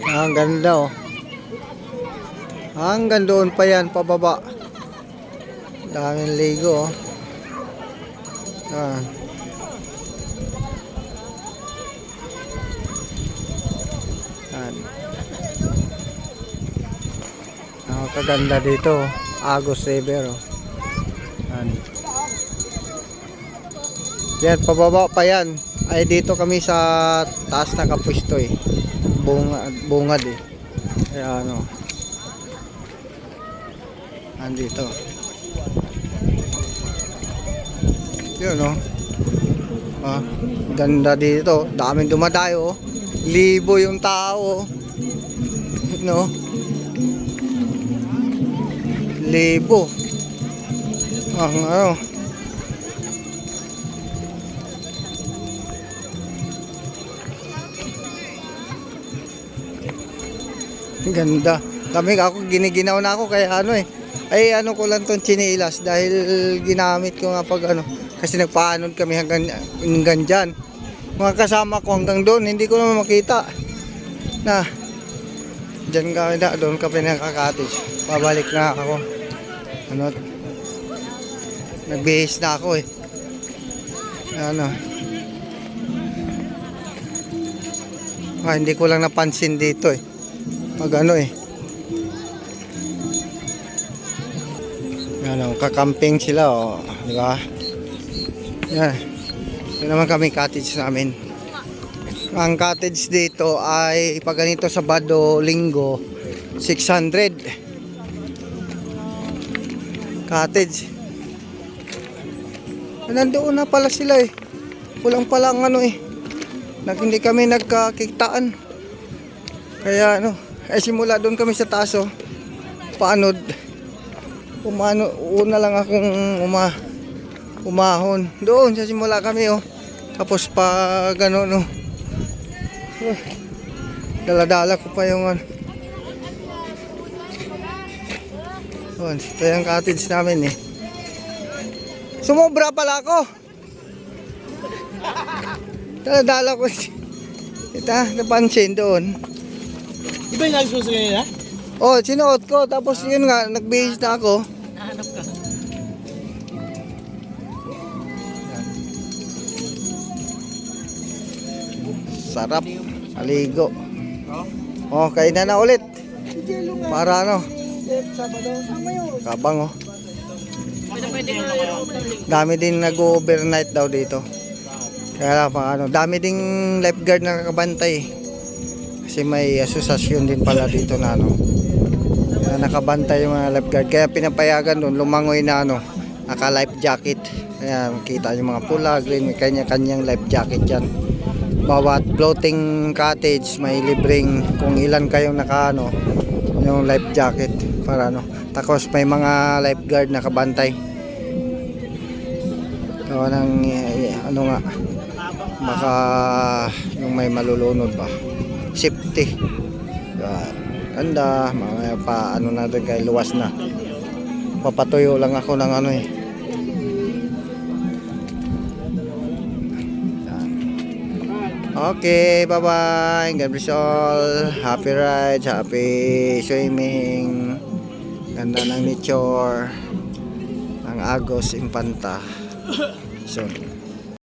Ang ganda oh. Hanggang doon pa yan, pababa. Daming ligo oh. Ah. Kaganda dito, Agos River oh. Yan, pababa pa yan. Ay dito kami sa taas na kapwisto eh. Bungad eh. Kaya ano. Andito. Yun oh. Ganda dito. Daming dumadayo oh. Libo yung tao oh. No? Libo ang ano ganda kami ako giniginaw na ako kaya ano eh ay ano ko lang tong chinelas dahil ginamit ko nga pag ano kasi nagpaanod kami hanggang dyan mga kasama ko hanggang doon hindi ko naman makita na dyan kami na doon kami nakakatis pabalik na ako ano, nagbihis na ako eh. Ano. Hindi ko lang napansin dito eh. Pag ano eh. Ano, kakamping sila oh, di ba? Yan. Ito naman kami cottage namin. Ang cottage dito ay pag ganito Sabado, Linggo, 600. Cottage. Nandoon na pala sila eh. Kulang pala ang ano eh. Hindi kami nagkakitaan. Kaya ano, simula doon kami sa taas oh. Paanod. Una lang akong umahon. Doon sa simula kami oh. Tapos pa gano'n oh. Dala-dala ko pa yung ano. Ito yung cottage namin eh. Sumobra pala ako. Dala ko. Ito, napansin doon. Iba yung nagsusunod sa kanila? Oh, sinuot ko. Tapos yun nga, nagbihis na ako. Nahanap ka. Sarap. Aligo. Oh, kain na ulit. Para ano. Kabang oh. Dami din nag-overnight daw dito. Kaya pa ano, dami ding lifeguard na nakabantay. Kasi may asosasyon din pala dito na ano. Na nakabantay yung mga lifeguard. Kaya pinapayagan doon lumangoy na ano, naka-life jacket. Kaya makita yung mga pula, green, may kanya-kanyang life jacket diyan. Bawat floating cottage may libreng kung ilan kayong naka ano, yung life jacket para ano. Tapos may mga lifeguard na kabantay. Gawa ng ano nga, baka yung may malulunod ba. Safety. Ganda, mamaya pa ano na din kay luwas na. Papatuyo lang ako ng ano eh. Okay, bye-bye. God bless all. Happy rides, happy swimming. Ganda ng nature ng Agos Infanta. So